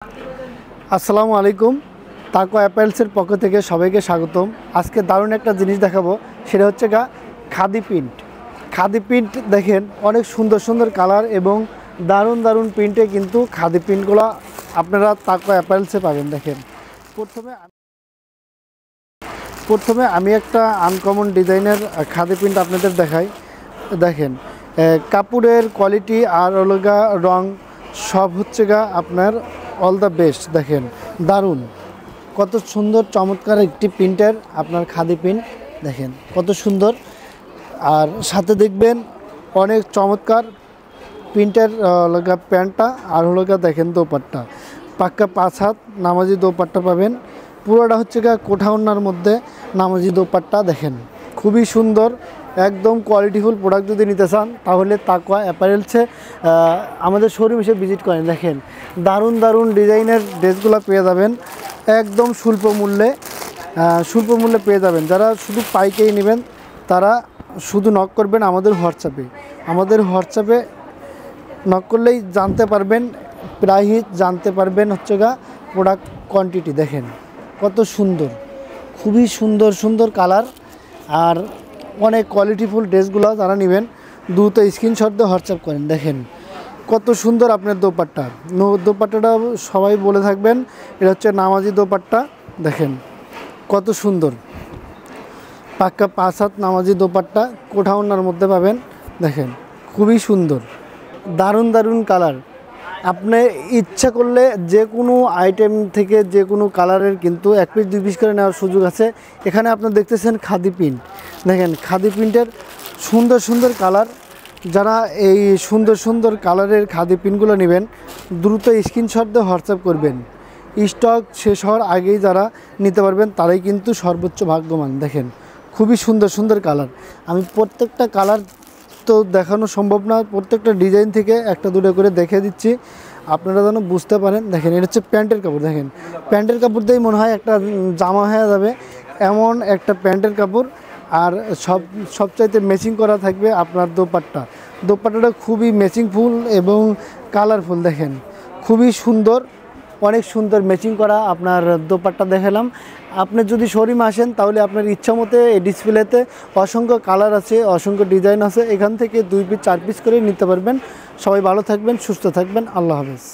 আসসালামু আলাইকুম। তাকো অ্যাপারেলসের পক্ষ থেকে সবাইকে স্বাগতম। আজকে দারুণ একটা জিনিস দেখাবো, সেটা হচ্ছে খাদি প্রিন্ট। খাদি প্রিন্ট দেখেন, অনেক সুন্দর সুন্দর কালার এবং দারুণ দারুণ প্রিন্টে কিন্তু খাদি প্রিন্টগুলো আপনারা তাকো অ্যাপারেলসে পাবেন। দেখেন, প্রথমে আমি একটা আনকমন ডিজাইনের খাদি প্রিন্ট আপনাদের দেখাই। দেখেন, কাপড়ের কোয়ালিটি আর রং সব হচ্ছে আপনার অল দ্য বেস্ট। দেখেন, দারুণ, কত সুন্দর চমৎকার একটি প্রিন্টের আপনার খাদি প্রিন্ট। দেখেন কত সুন্দর, আর সাথে দেখবেন অনেক চমৎকার প্রিন্টের প্যান্টটা, আর দেখেন দোপাট্টা, পাক্কা 5 হাত নামাজি দোপাট্টা পাবেন। পুরোটা হচ্ছে কোঠা ওড়নার মধ্যে নামাজি দোপাট্টা। দেখেন খুবই সুন্দর, একদম কোয়ালিটিফুল প্রোডাক্ট যদি নিতে চান তাহলে তাকো অ্যাপারেলসে আমাদের শোরুম এসে ভিজিট করেন। দেখেন দারুণ দারুণ ডিজাইনের ড্রেসগুলো পেয়ে যাবেন একদম স্বল্প মূল্যে পেয়ে যাবেন। যারা শুধু পাইকারি নেবেন তারা শুধু নক করবেন আমাদের হোয়াটসঅ্যাপে নক করলেই জানতে পারবেন, প্রাইস জানতে পারবেন, প্রোডাক্ট কোয়ান্টিটি। দেখেন কত সুন্দর, খুবই সুন্দর সুন্দর কালার আর অনেক কোয়ালিটিফুল ড্রেসগুলো যারা নেবেন দ্রুত স্ক্রিনশট দিয়ে হোয়াটসঅ্যাপ করেন। দেখেন কত সুন্দর আপনার দোপাট্টাটা সবাই বলে থাকবেন, এটা হচ্ছে নামাজি দোপাট্টা। দেখেন কত সুন্দর, পাক্কা 5 হাত নামাজি দোপাট্টা, কোঠা ওড়নার মধ্যে পাবেন। দেখেন খুবই সুন্দর, দারুণ দারুণ কালার। আপনি ইচ্ছা করলে যে কোনো আইটেম থেকে যে কোনো কালারের কিন্তু 1 পিস 2 পিস করে নেওয়ার সুযোগ আছে। এখানে আপনারা দেখতেছেন খাদি প্রিন্ট। দেখেন খাদি প্রিন্টের সুন্দর সুন্দর কালার। যারা এই সুন্দর সুন্দর কালারের খাদি প্রিন্টগুলো নেবেন দ্রুত স্ক্রিনশট দিয়ে হোয়াটসঅ্যাপ করবেন। স্টক শেষ হওয়ার আগেই যারা নিতে পারবেন তারাই কিন্তু সর্বোচ্চ ভাগ্যবান। দেখেন খুবই সুন্দর সুন্দর কালার। আমি প্রত্যেকটা কালার তো দেখানো সম্ভব না, প্রত্যেকটা ডিজাইন থেকে একটা দুটো করে দেখে দিচ্ছি আপনারা যেন বুঝতে পারেন। দেখেন এটা হচ্ছে প্যান্টের কাপড়। দেখেন প্যান্টের কাপড় দিয়েই মনে হয় একটা জামা হয়ে যাবে, এমন একটা প্যান্টের কাপড়। আর সবচাইতে ম্যাচিং করা থাকবে আপনার দোপাট্টাটা খুবই ম্যাচিংফুল এবং কালারফুল। দেখেন খুবই সুন্দর, অনেক সুন্দর ম্যাচিং করা আপনার দোপাট্টা দেখালাম। আপনি যদি শোরুমে আসেন তাহলে আপনার ইচ্ছা মতো এই ডিসপ্লেতে অসংখ্য কালার আছে, অসংখ্য ডিজাইন আছে, এখান থেকে 2 পিস 4 পিস করে নিতে পারবেন। সবাই ভালো থাকবেন, সুস্থ থাকবেন, আল্লাহ হাফেজ।